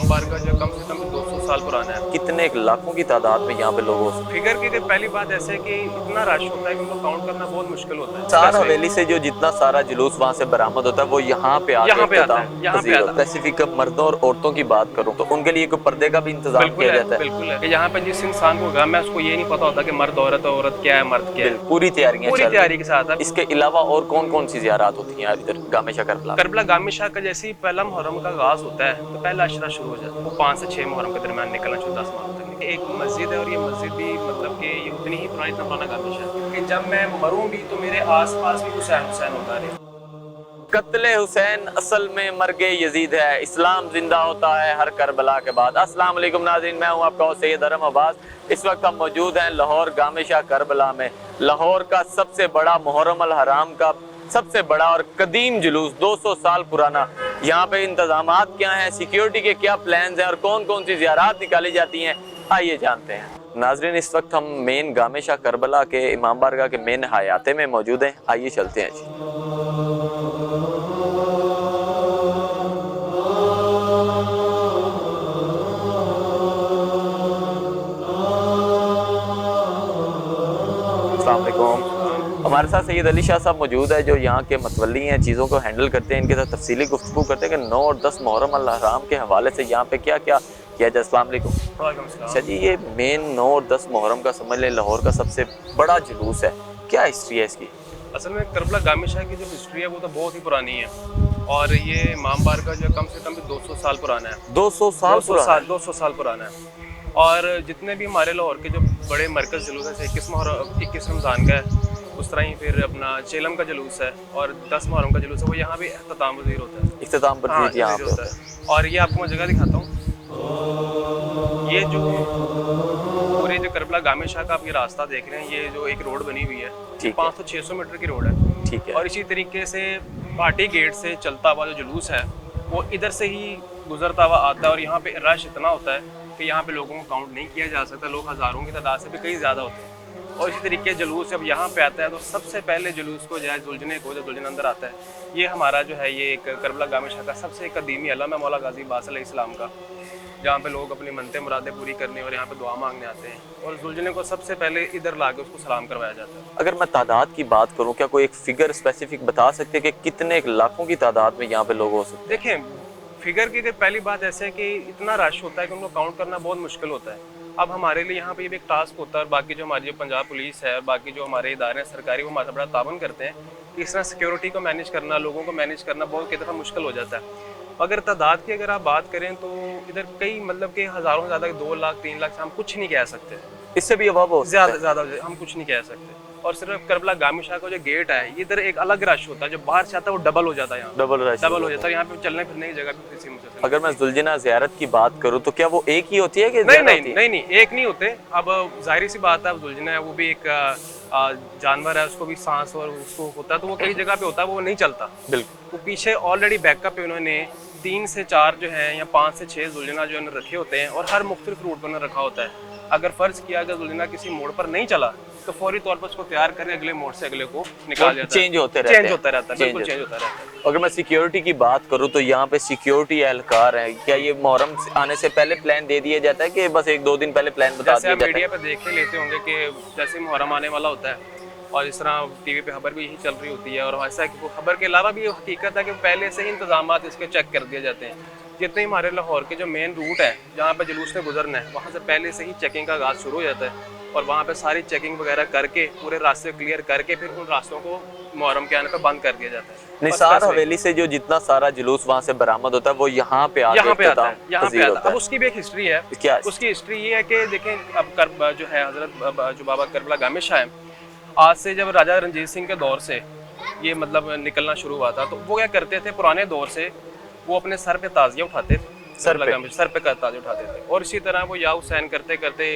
इमाम बारगाह जो कम से कम 200 साल पुराना है। कितने लाखों की तादाद में यहाँ पे लोग हो सकते फिगर की अगर पहली बात ऐसे है कि इतना रश होता है कि उनको काउंट करना बहुत मुश्किल होता है। हैं। चार हवेली से जो जितना सारा जुलूस वहाँ से बरामद होता है वो यहाँ पे आके यहाँ पे आता है, इख्तिताम यहाँ पे पजीर आता होता है। है। स्पेसिफिक मर्दों और औरतों की बात करूँ तो उनके लिए कोई पर्दे का भी इंतजाम बिल्कुल किया है, जाता है। बिल्कुल है कि यहाँ पे जिस इंसान को गम है उसको ये नहीं पता होता कि मर्द औरत है, औरत क्या है, मर्द क्या है। बिल्कुल पूरी तैयारियां पूरी चल तैयारी रही के साथ है। हैं। इसके अलावा और कौन कौन सी ज़ियारत होती हैं यार इधर गामेशा करबला? करबला गामी शाह का जैसे ही पहला मुहर्रम का आगाज होता है तो पहला अशरा शुरू हो जाता है। वो 5 से 6 मुहर्रम के दरमियान निकलना शुरू 10 मुहर्रम तक। एक मस्जिद है और ये मस्जिद भी मतलब कि ये उतनी ही पुरानी इतना पुराना गामी शाह है कि जब मैं मरूं भी तो मेरे आस पास भी हुसैन हुसैन होता रहे। कत्ले हुसैन असल में मर्गे यजीद है, इस्लाम जिंदा होता है हर करबला के बाद। अस्सलाम वालेकुम नाज़रीन, मैं हूं आपका सैयद अरम अब्बास। इस वक्त हम मौजूद हैं लाहौर गामेशा करबला में। लाहौर का सबसे बड़ा मुहर्रम अल हराम का सबसे बड़ा और कदीम जुलूस 200 साल पुराना। यहाँ पे इंतजामात क्या हैं, सिक्योरिटी के क्या प्लान्स हैं और कौन कौन सी ज़ियारत निकाली जाती हैं, आइए जानते हैं। नाजरीन इस वक्त हम मेन गामेशा करबला के इमाम बारगाह के मेन हयाते में मौजूद हैं, आइए चलते हैं जी। अस्सलाम वालेकुम। हमारे साथ सैयद अली शाह साहब मौजूद है जो यहाँ के मतवली हैं, चीज़ों को हैंडल करते हैं। इनके साथ तफसीली गुफ्तगू करते हैं कि 9 और 10 मुहर्रम अल हराम के हवाले से यहाँ पे क्या क्या किया जाए। अस्सलाम वालेकुम। अच्छा जी, ये मेन 9 और 10 मुहर्रम का समझ लें लाहौर का सबसे बड़ा जुलूस है, क्या हिस्ट्री है इसकी? असल में करबला गामी शाह की जो हिस्ट्री है वो तो बहुत ही पुरानी है और ये इमाम बारगाह जो कम से कम 200 साल पुराना है। 200 साल पुराना है? 200 साल पुराना है। और जितने भी हमारे लाहौर के जो बड़े मरकज़ जुलूस है, 21 रमज़ान का है, उस तरह ही फिर अपना चेलम का जुलूस है और 10 मुहर्रम का जुलूस है, वो यहाँ भी इख्तिताम पज़ीर होता है। इख्तिताम हाँ, पज़ीर यहाँ पे होता है। और ये आपको मैं जगह दिखाता हूँ। ये जो पूरे जो करबला गामी शाह का आप ये रास्ता देख रहे हैं, ये जो एक रोड बनी हुई है, 500-600 मीटर की रोड है। ठीक है। और इसी तरीके से भाटी गेट से चलता हुआ जो जुलूस है वो इधर से ही गुजरता हुआ आता है और यहाँ पे रश इतना होता है कि यहाँ पे लोगों को काउंट नहीं किया जा सकता। लोग हज़ारों की तादाद से भी कई ज़्यादा होते हैं। और इसी तरीके जुलूस जब यहाँ पे आता है तो सबसे पहले जुलूस को जो है जुलझने को, जब जुलझन अंदर आता है, ये हमारा जो है ये एक करबला गामी शाह का सबसे कदीमी अलम है मौला गाजी अब्बास अलैहिस्सलाम का, जहाँ पे लोग अपनी मनते मुरादें पूरी करने और यहाँ पे दुआ मांगने आते हैं। और जुलझने को सबसे पहले इधर ला के उसको सलाम करवाया जाता है। अगर मैं तादाद की बात करूँ, क्या कोई एक फिगर स्पेसिफिक बता सकते हैं कि कितने लाखों की तादाद में यहाँ पे लोग हो सकते हैं? देखें, फिगर की अगर पहली बात ऐसे है कि इतना रश होता है कि उनको काउंट करना बहुत मुश्किल होता है। अब हमारे लिए यहाँ पे ये भी एक टास्क होता है और बाकी जो हमारी जो पंजाब पुलिस है और बाकी जो हमारे इदारे हैं सरकारी, वो हमारा बड़ा तावन करते हैं कि इस तरह सिक्योरिटी को मैनेज करना, लोगों को मैनेज करना बहुत कई दफ़ा मुश्किल हो जाता है। अगर तादाद की अगर आप बात करें तो इधर कई मतलब कि हज़ारों से ज़्यादा 2 लाख 3 लाख से हम कुछ नहीं कह सकते। इससे भी अभाव हो ज़्यादा हम कुछ नहीं कह सकते। और सिर्फ करबला गामी शाह का जो गेट है, इधर एक अलग रश होता है, जो बाहर से आता है वो डबल हो जाता है। यहाँ डबल रश डबल हो जाता है। यहाँ पे चलने फिरने की जगह भी किसी मुझे। अगर मैं जुलझना ज़ियारत की बात करूँ तो क्या वो एक ही होती है कि नहीं, एक नहीं होते। अब जाहिर सी बात है, अब जुलझना है वो भी एक जानवर है, उसको भी सांस और उसको होता है, तो वो कई जगह पे होता है, वो नहीं चलता। बिल्कुल। तो पीछे ऑलरेडी बैकअप पे उन्होंने 3 से 4 जो है या 5 से 6 जुलझना जो है रखे होते हैं और हर मुख्तलिफ रूट पर उन्होंने रखा होता है। अगर फर्ज किया अगर जुलझना किसी मोड़ पर नहीं चला तो फौरी तौर पर उसको तैयार करके अगले मोड़ से अगले को निकाल जाता है। चेंज होते रहता है, बिल्कुल चेंज होता रहता है। अगर मैं सिक्योरिटी की बात करूं तो यहाँ पे सिक्योरिटी एहलकार है, क्या ये मुहर्रम आने से पहले प्लान दे दिया जाता है कि बस 1-2 दिन पहले प्लान बता दिया जाता है? जैसे आप मीडिया पे देख के लेते होंगे कि जैसे मुहर्रम आने वाला होता है और इस तरह टीवी पे खबर भी यही चल रही होती है, और ऐसा है कि वो खबर के अलावा भी ये हकीकत है कि पहले से ही इंतजामात इसके चेक कर दिए जाते हैं। जितने हमारे लाहौर के जो मेन रूट है जहाँ पे जुलूस ने गुजरना है, वहाँ से पहले से ही चेकिंग का आगाज़ शुरू हो जाता है और वहाँ पे सारी चेकिंग वगैरह करके पूरे रास्ते क्लियर करके फिर उन रास्तों को मुहर्रम के आने पर बंद कर दिया जाता है। निसार हवेली से जो जितना सारा जुलूस वहाँ से बरामद होता है वो यहाँ पे आता है। अब उसकी भी एक हिस्ट्री है। क्या उसकी हिस्ट्री ये है कि देखें, अब जो है हजरत जो बाबा करबला गामी शाह है, आज से जब राजा रंजीत सिंह के दौर से ये मतलब निकलना शुरू हुआ था, तो वो क्या करते थे, पुराने दौर से वो अपने सर पे ताजिया उठाते थे, सर पे ताजिया उठाते थे। और इसी तरह वो या हुसैन करते करते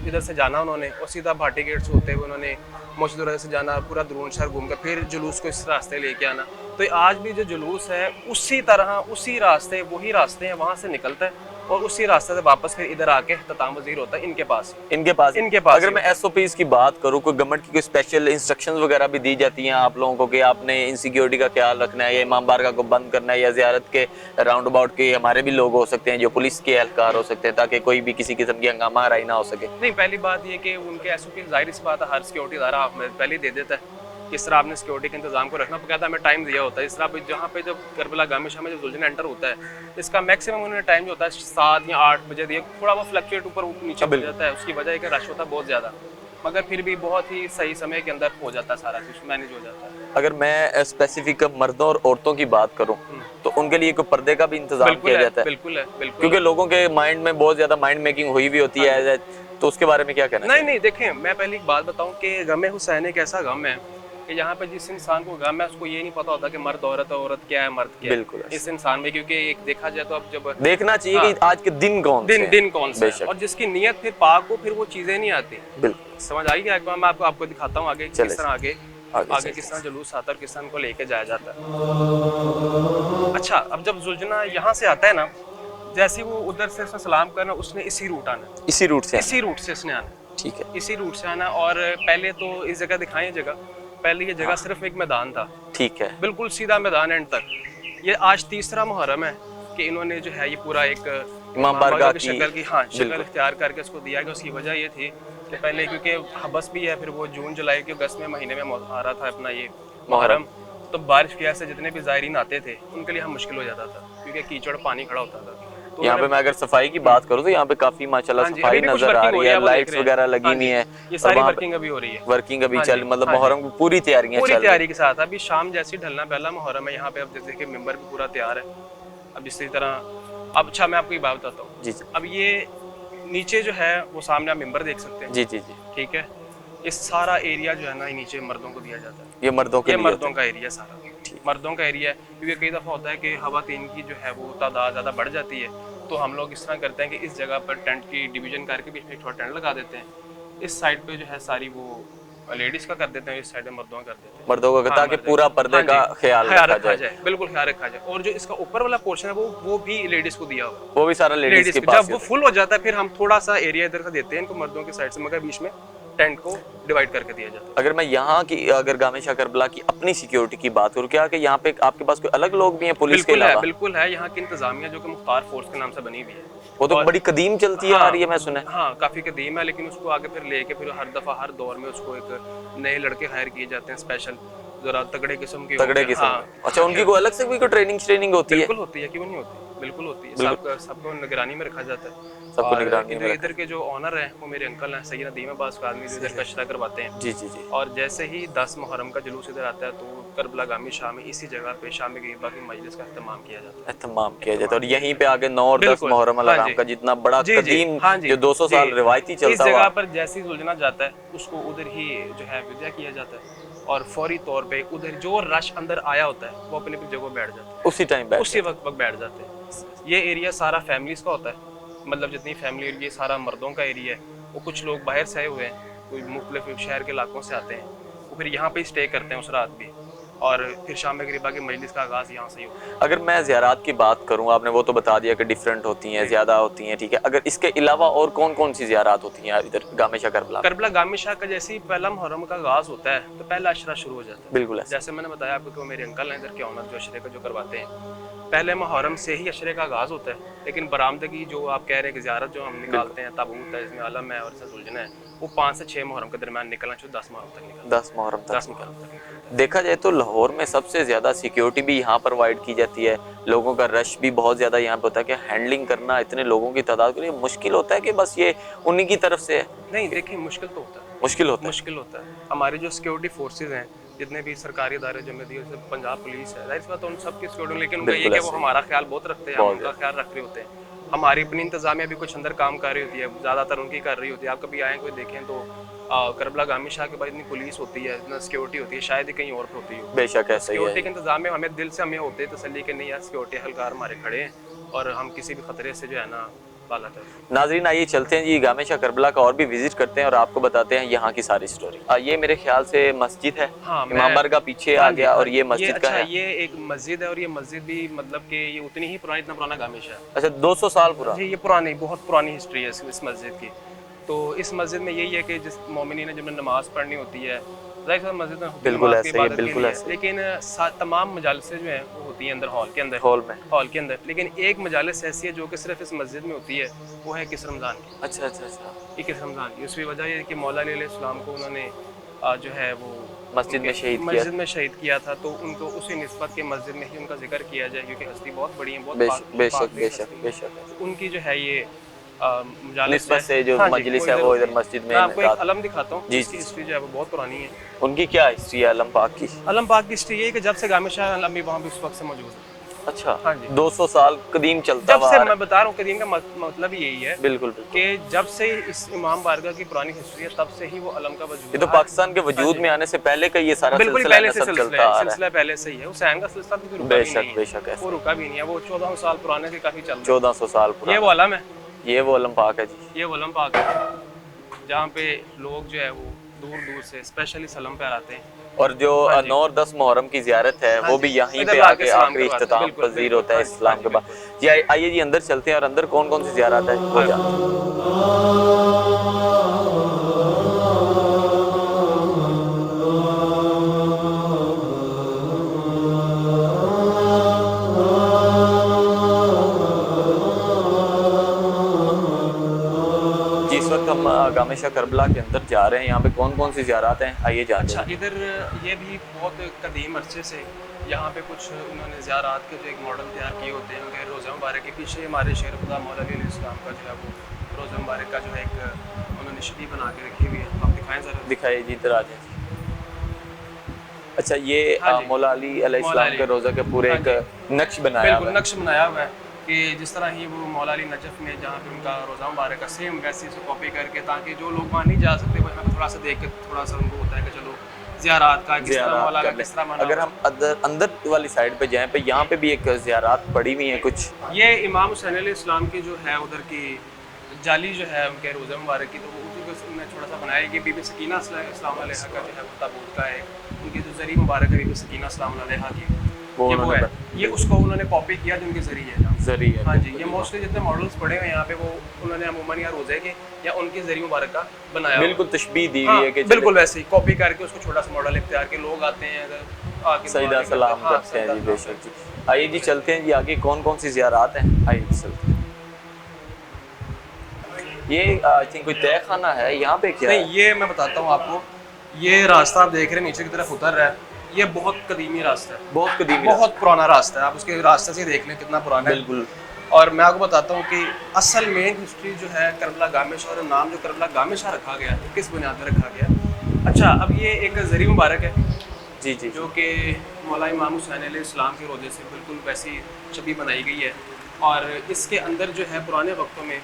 इधर से जाना उन्होंने और सीधा भाटी गेट से होते हुए उन्होंने मोशदुरा से जाना, पूरा दरून शहर घूम कर फिर जुलूस को इस रास्ते लेके आना। तो आज भी जो जुलूस है उसी तरह उसी रास्ते, वही रास्ते हैं, वहाँ से निकलता है और उसी रास्ते से वापस फिर इधर आके तताम वजीर होता है इनके पास इनके पास अगर ही मैं SOPs की बात करूँ, कोई गवर्नमेंट की कोई स्पेशल इंस्ट्रक्शंस वगैरह भी दी जाती हैं आप लोगों को कि आपने इनसिक्योरिटी का ख्याल रखना है, या इमाम बारगाह को बंद करना है, या ज़ियारत के राउंड अबाउट के हमारे भी लोग हो सकते हैं जो पुलिस के एहलकार हो सकते हैं, ताकि कोई भी किसी किस्म की हंगामा हराई ना हो सके? नहीं, पहली बात ये कि उनके SOP जाहिर सी बात है हर सिक्योरिटी इदारा आप पहले ही दे देता है किस तरह आपने सिक्योरिटी के इंतजाम को रखना, कहता हमें टाइम दिया होता है। इस तरह जहाँ पे जब करबला गामी शाह में जब जुल्जन एंटर होता है, इसका मैक्सिमम उन्होंने टाइम जो होता है 7 या 8 बजे दिया, थोड़ा वो फ्लक्चुएट ऊपर नीचे हो जाता है, उसकी वजह है कि रश होता है बहुत ज़्यादा, मगर फिर भी बहुत ही सही समय के अंदर हो जाता है, सारा कुछ मैनेज हो जाता है। अगर मैं स्पेसिफिक मर्दों और औरतों की बात करूं तो उनके लिए कोई पर्दे का भी इंतजाम किया जाता है? बिल्कुल है, बिल्कुल, क्योंकि लोगों के माइंड में बहुत ज्यादा माइंड मेकिंग हुई भी होती है, तो उसके बारे में क्या कहना? नहीं, देखें, मैं पहले एक बात बताऊं कि गम हुसैन एक ऐसा गम है कि यहाँ पे जिस इंसान को गम है उसको ये नहीं पता होता कि मर्द औरत है, औरत क्या है, मर्द क्या है। बिल्कुल इस इंसान में, क्योंकि एक देखा जाए तो अब जब देखना चाहिए कि आज के दिन कौन से है, और जिसकी नीयत फिर पाक हो फिर वो चीजें नहीं आती। बिल्कुल समझ आई क्या? मैं आपको दिखाता हूँ आगे किस तरह आगे किस तरह जुलूस आता है और किस तरह को लेके जाया जाता है। अच्छा, अब जब जुल्जना यहाँ से आता है ना, जैसे वो उधर से सलाम करना, उसने इसी रूट आना, इसी रूट से इसने आना, ठीक है, इसी रूट से आना। और पहले तो इस जगह दिखाएं जगह, पहले ये जगह सिर्फ एक मैदान था, ठीक है, बिल्कुल सीधा मैदान एंड तक। ये आज तीसरा मुहर्रम है कि इन्होंने जो है ये पूरा एक इमाम बारगाह की शक्ल इख्तियार करके इसको दिया गया। उसकी वजह ये थी कि पहले क्योंकि हबस भी है, फिर वो जून जुलाई के अगस्त में महीने में आ रहा था अपना ये मुहर्रम, तो बारिश की वजह से जितने भी ज़ायरीन आते थे उनके लिए हम मुश्किल हो जाता था, क्योंकि कीचड़ पानी खड़ा होता था। तो यहाँ पे मैं अगर सफाई की बात करूँ तो यहाँ पे काफी माशाल्लाह सफाई नजर आ रही है, लाइट्स वगैरह लगी हुई हैं, ये सारी वर्किंग अभी हो रही है, वर्किंग अभी चल, मतलब मुहर्रम की पूरी तैयारी के साथ। अभी शाम जैसी ढलना पहला मुहर्रम है यहाँ पे, अब जैसे कि मेंबर भी पूरा तैयार है। अब इसी तरह अब अच्छा मैं आपको एक बात बताता हूँ जी। अब ये नीचे जो है वो सामने आप मेंबर देख सकते हैं, जी, ठीक है। इस सारा एरिया जो है ना, नीचे मर्दों को दिया जाता है। ये मर्दों का एरिया सारा मर्दों का एरिया है, क्योंकि कई दफ़ा होता है कि खवातीन की जो है वो तादाद ज़्यादा बढ़ जाती है, तो हम लोग इस तरह करते हैं कि इस जगह पर टेंट की डिवीजन करके बीच में थोड़ा टेंट लगा देते हैं। इस साइड पे जो है सारी वो लेडीज का कर देते हैं, इस साइड में मर्दों का कर देते हैं, मर्दों का, ताकि पूरा पर्दे का ख्याल रखा जाए, बिल्कुल ख्याल रखा जाए। और जो इसका ऊपर वाला पोर्शन है वो भी लेडीज को दिया हुआ, वो भी सारा लेडीज के पास। जब वो फुल हो जाता है फिर हम थोड़ा सा एरिया इधर का देते हैं इनको मर्दों की साइड से, मगर बीच में टेंट को डिवाइड करके दिया जाता है। अगर मैं यहाँ की, अगर गामे शाह करबला की अपनी सिक्योरिटी की बात करूँ, क्या कि यहाँ पे आपके पास कोई अलग लोग भी हैं पुलिस के अलावा? बिल्कुल है, यहाँ की इंतजामिया जो कि मुख्तार फोर्स के नाम से बनी हुई है, वो तो बड़ी कदीम चलती है आ रही है, मैं सुना है। हाँ, काफी कदीम है, लेकिन उसको आगे फिर लेके फिर हर दफा हर दौर में उसको एक नए लड़के हायर किए जाते हैं, स्पेशल जरा तगड़े किस्म के। अच्छा, उनकी कोई अलग से भी कोई ट्रेनिंग होती है? बिल्कुल होती है, क्यों नहीं होती, बिल्कुल होती है। सबको निगरानी में रखा जाता है, सबको निगरानी में। इधर के जो ऑनर हैं वो मेरे अंकल हैं सैयद नदीम अब्बास कादमी, जो इधर कशरा करवाते हैं। जी। और जैसे ही 10 मुहर्रम का जुलूस इधर आता है तो करबला गामी शाह में इसी जगह पे शाम गरीबा की मजलिस का एहतमाम किया जाता है। और यहीं पे आगे 9 और 10 मुहर्रम अल-हराम का जितना बड़ा कदीम जो 200 साल रिवायती चलता है, इस जगह पर जैसे जुलजना जाता है उसको उधर ही जो है विदा किया जाता है, और फौरी तौर पे उधर जो रश अंदर आया होता है वो अपनी जगह बैठ जाता है, उसी वक्त बैठ जाते हैं। ये एरिया सारा फैमिलीज का होता है, मतलब जितनी फैमिली, ये सारा मर्दों का एरिया है। वो कुछ लोग बाहर से आए हुए हैं, कोई मुख्तलिफ शहर के इलाकों से आते हैं, वो फिर यहाँ पे स्टे करते हैं उस रात भी, और फिर शाम गरीबा की मजलिस का आगाज़ यहाँ से ही होता है। अगर मैं ज़ियारत की बात करूँ, आपने वो तो बता दिया कि डिफरेंट होती हैं, ज़्यादा होती हैं, ठीक है। अगर इसके अलावा और कौन कौन सी ज़ियारत होती हैं इधर गामे शाह करबला गामी शाह का? जैसे ही पहला मुहर्रम का आगाज़ होता है तो पहला अशरा शुरू हो जाता है। बिल्कुल, जैसे मैंने बताया आपको कि मेरे अंकल हैं इधर के ऑनर, जो अशरे का जो करवाते हैं, पहले मुहर्रम से ही अशरे का आगाज़ होता है। लेकिन बरामदगी जो आप कह रहे हैं कि ज़ियारत जो हम निकालते हैं, ताबूत है, इसमें आलम है और सुलझना है, वो 5 से 6 मुहर्रम के दरमियान निकलना चाहिए, 10 मुहर्रम तक निकलता है। 10 मुहर्रम तक देखा जाए तो लाहौर में सबसे ज़्यादा सिक्योरिटी भी यहाँ प्रोवाइड की जाती है, लोगों का रश भी बहुत ज़्यादा यहाँ पे होता है कि हैंडलिंग करना इतने लोगों की तादाद के लिए मुश्किल होता है कि बस ये उन्हीं की तरफ से है? नहीं, देखिए मुश्किल तो होता है, मुश्किल होता है। हमारे जो सिक्योरिटी फोर्सेज हैं, जितने भी सरकारी इदारे जो में दिए, पंजाब पुलिस है, जाहिर सी बात है उन सबकी सिक्योरिटी, लेकिन उनका ये कि वो हमारा ख्याल बहुत रखते हैं, हम उनका ख्याल रख रहे होते हैं। हमारी अपनी इंतजामिया भी कुछ अंदर काम कर रही होती है, ज़्यादातर उनकी कर रही होती है। आप कभी आए कोई देखें तो करबला गामी शाह के बाद इतनी पुलिस होती है, इतना सिक्योरिटी होती है, शायद ही कहीं और पे होती है। बेशक ऐसा ही है। सिक्योरिटी के इंतजाम में हमें दिल से हमें होते तसल्ली के नहीं यार सिक्योरिटी एहलकार हमारे खड़े हैं और हम किसी भी खतरे से जो है ना تعالیٰ ہے۔ ناظرین آئیے چلتے ہیں جی گامے شاہ کربلا کا اور بھی وزٹ کرتے ہیں اور آپ کو بتاتے ہیں یہاں کی ساری سٹوری۔ یہ میرے خیال سے مسجد ہے، ہاں امام بارگاہ پیچھے آ گیا اور یہ مسجد کا اچھا ہے۔ یہ ایک مسجد ہے اور یہ مسجد بھی مطلب کہ یہ اتنی ہی پرانی، اتنا پرانا گامے شاہ ہے اچھا 200 سال پورا؟ جی، یہ پرانی بہت پرانی ہسٹری ہے اس مسجد کی۔ تو اس مسجد میں یہی ہے کہ جس مومنین نے جب نماز پڑھنی ہوتی ہے، ظاہر سی مسجد میں ہوتی ہے بالکل نماز کی ایسے ہی ہے، عبادت کے بالکل لیے، ایسے ہی۔ لیکن تمام مجالسیں جو ہیں وہ ہوتی ہیں اندر ہال کے اندر، ہال میں۔ لیکن ایک مجالس ایسی ہے جو کہ صرف اس مسجد میں ہوتی ہے، وہ ہے کس رمضان کی۔ اچھا اچھا اچھا، یہ کس رمضان کی، اس کی وجہ یہ ہے کہ مولا علی علیہ السلام کو انہوں نے جو ہے وہ مسجد میں شہید کیا، مسجد میں شہید کیا تھا، تو ان کو اسی نسبت کے مسجد میں ہی ان کا ذکر کیا جائے، کیونکہ ہستی بہت بڑی ہیں، بہت بے پاک شک بے ہستی شک ہیں۔ بے شک۔ ان کی جو ہے یہ مجالس نسبت سے جو ہاں جی، مجلس ہے وہ ادھر مسجد میں میں آپ کو ایک انعقاد۔ علم دکھاتا ہوں، جی اس کی جی، ہسٹری جو ہے وہ بہت پرانی ہے۔ ان کی کیا ہسٹری ہے علم پاک کی؟ علم پاک کی ہسٹری یہ ہے کہ جب سے گامے شاہ علم بھی وہاں بھی اس وقت سے موجود ہے۔ اچھا، ہاں جی، 200 سال قدیم چلتا جب ہوا سے آ رہا میں ہے۔ بتا رہا ہوں قدیم کا مطلب یہی ہے بالکل بالکل، کہ جب سے اس امام بارگاہ کی پرانی ہسٹری ہے تب سے ہی وہ علم کا وجود یہ تو ہے۔ پاکستان کے وجود میں آنے سے پہلے کا یہ سارا بالکل سلسلہ پہلے سے نسب چلتا سلسلہ آ رہا سلسلہ پہلے سے ہی ہے، حسین کا سلسلہ بھی رکا بے بھی شک نہیں بے ہے، شک ایسا وہ رکا بھی نہیں ہے، وہ 1400 سال پرانے سے کافی چل رہا 1400 سال ہے۔ پرانا یہ وہ علم ہے، یہ وہ علم پاک ہے جی۔ یہ وہ علم پاک ہے جہاں پہ لوگ جو ہے وہ دور دور سے اسپیشلی سلم پہ آتے ہیں، اور جو ہاں جی، 9 اور 10 محرم کی زیارت ہے وہ بھی یہیں ادھر پہ لا آ کے کے سلام آخری کرواتے ہیں۔ اختتام بالکل پذیر بالکل، ہوتا ہے ہاں جی، اسلام کے بعد۔ جی آئیے جی اندر چلتے ہیں اور اندر کون کون سی زیارت ہے وہ جانتے ہیں۔ جی اس وقت ہم گامے شاہ کربلا کے اندر جا رہے ہیں، یہاں پہ کون کون سی زیارات ہیں آئیے جانتے اچھا ہیں۔ ادھر یہ بھی بہت قدیم عرصے سے یہاں پہ کچھ انہوں نے زیارات کے جو ایک ماڈل تیار کیے ہوتے ہیں، کہ روزہ مبارک کے پیچھے ہمارے شیر خدا مولا علی علیہ السلام کا جو ہے وہ روزہ مبارک کا جو ہے ایک انہوں نے شکل بنا کے رکھی ہوئی ہے، آپ دکھائیں ذرا۔ دکھائیے جی ادھر آ جائیں جی۔ اچھا یہ ہاں جی، مولا علی علیہ مولا السلام علی، کے روزہ کے پورے ہاں ایک جی، نقش بنایا ہوا بالکل ہے۔ نقش بنایا ہوا ہے کہ جس طرح ہی وہ مولا علی نجف میں جہاں پہ ان کا روزہ مبارک کا سیم ویسے سے کاپی کر کے، تاکہ جو لوگ وہاں نہیں جا سکتے وہ یہاں پہ تھوڑا سا دیکھ کے تھوڑا سا ان کو ہوتا ہے کہ چلو زیارات کا کس طرح مولا زیارات کا کر لیں۔ کس طرح مانا اگر ہم اندر والی سائڈ پہ جائیں پہ یہاں پہ بھی ایک زیارات پڑی ہوئی ہیں کچھ۔ یہ امام حسین علیہ السلام کی جو ہے ادھر کی جالی جو ہے ان کے روزہ مبارک کی، تو وہ اردو کے میں تھوڑا سا بنایا کہ بی بی سکینہ السلام علیہ کا جو ہے وہ تابوت کا ہے، ان کی جو ذریعہ مبارک ہے بی بی سکینہ السلام علیہ کی، یہ وہ ہے، یہ اس کو انہوں نے کاپی کیا جن کے ذریعے ہے۔ ذریعہ ہاں جی، یہ موسٹلی جتنے ماڈلس پڑے ہوئے ہیں یہاں پہ وہ انہوں نے عموماً یا روزے کے یا ان کے ذریعہ مبارک کا بنایا ہوا ہے۔ بالکل تشبیہ دی ہاں ہوئی ہے کہ بالکل ویسے ہی کاپی کر کے اس کو چھوٹا سا ماڈل اختیار کے لوگ آتے ہیں آ کے سجدہ سلام کرتے ہیں جی بے شک جی۔ آئیے جی چلتے ہیں جی آگے کون کون سی زیارات ہیں، آئیے جی چلتے ہیں۔ یہ آئی تھنک کوئی تہہ خانہ ہے، یہاں پہ کیا ہے؟ نہیں یہ میں بتاتا ہوں آپ کو، یہ راستہ آپ دیکھ رہے ہیں نیچے کی طرف اتر رہا ہے، یہ بہت قدیمی راستہ ہے، بہت قدیمی بہت پرانا راستہ ہے، آپ اس کے راستے سے دیکھ لیں کتنا پرانا ہے۔ بالکل۔ اور میں آپ کو بتاتا ہوں کہ اصل مین ہسٹری جو ہے کربلا گامے شاہ، اور نام جو کربلا گامے شاہ رکھا گیا کس بنیاد پر رکھا گیا؟ اچھا اب یہ ایک ذریعہ مبارک ہے جی جی، جو کہ مولا امام حسین علیہ السلام کے روزے سے بالکل ویسی شبیہ بنائی گئی ہے، اور اس کے اندر جو ہے پرانے وقتوں میں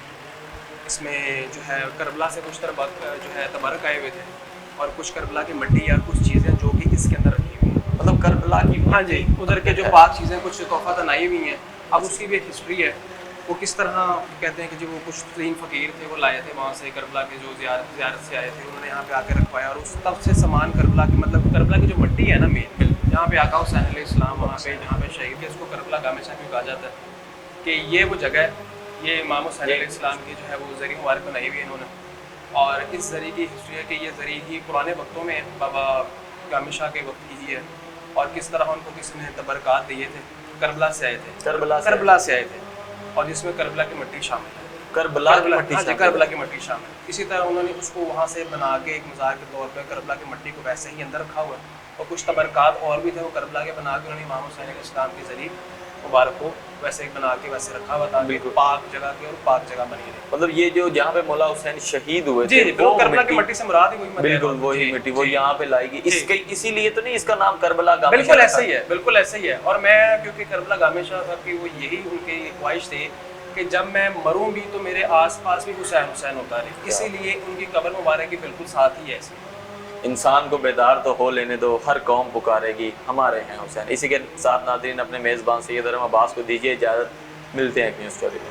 اس میں جو ہے کربلا سے کچھ جو ہے تبرک آئے ہوئے تھے، اور کچھ کربلا کی مٹی یا کچھ چیزیں جو کہ اس کے اندر رکھی ہوئی ہیں، مطلب کربلا کی، ہاں جی ادھر کے جو پاک چیزیں کچھ تحفہ تنائی ہوئی ہیں۔ اب اس کی بھی ایک ہسٹری ہے، وہ کس طرح کہتے ہیں کہ جو وہ کچھ 3 فقیر تھے وہ لائے تھے وہاں سے کربلا کے جو زیارت سے آئے تھے، انہوں نے یہاں پہ آ کے رکھوایا، اور اس تب سے سامان کربلا کی مطلب کربلا کی جو مٹی ہے نا مین، جہاں پہ آقا حسین علیہ السلام وہاں پہ جہاں پہ شہید تھے، اس کو کربلا گامے شاہ کیوں کہا جاتا ہے کہ یہ وہ جگہ ہے، یہ امام حسین علیہ السلام کی جو ہے وہ ذریعہ مبارک بنائی ہوئی ہے انہوں نے، اور اس ذریعے کی ہسٹری ہے کہ یہ ذریعہ ہی پرانے وقتوں میں بابا گامے شاہ کے وقت کی ہی ہے، اور کس طرح ان کو کسی نے تبرکات دیے تھے، کربلا سے آئے تھے، کربلا سے آئے تھے، اور جس میں کربلا کی مٹی شامل ہے، کربلا کی مٹی ہاں جی شامل کربلا کی مٹی شامل ہے۔ اسی طرح انہوں نے اس کو وہاں سے بنا کے ایک مزار کے طور پہ کربلا کی مٹی کو ویسے ہی اندر رکھا ہوا ہے، اور کچھ تبرکات اور بھی تھے وہ کربلا کے بنا کے انہوں نے امام حسین علیہ السلام کے ذریعے مبارک کو ویسے ہی بنا کے ویسے رکھا ہوا تھا، بالکل پاک جگہ کی اور پاک جگہ بنی رہی۔ مطلب یہ جو جہاں پہ مولا حسین شہید ہوئے جی تھے وہ کربلا کی مٹی سے مراد ہی وہی مٹی ہے، بالکل وہی مٹی وہ یہاں پہ لائے گی، اسی لیے تو نہیں اس کا نام کربلا گامے شاہ بالکل ایسا ہی ہے، بالکل ایسا ہی ہے۔ اور میں کیونکہ کربلا گامے شاہ صاحب کی وہ یہی ان کی خواہش تھی کہ جب میں مروں بھی تو میرے آس پاس بھی حسین حسین ہوتا رہے، اسی لیے ان کی قبر مبارک کی بالکل ساتھ ہی ہے ایسی۔ انسان کو بیدار تو ہو لینے دو، ہر قوم پکارے گی ہمارے ہیں حسین۔ اسی کے ساتھ ناظرین اپنے میزبان سید ارم عباس کو دیجیے اجازت، ملتے ہیں ایک نیو اسٹوری میں۔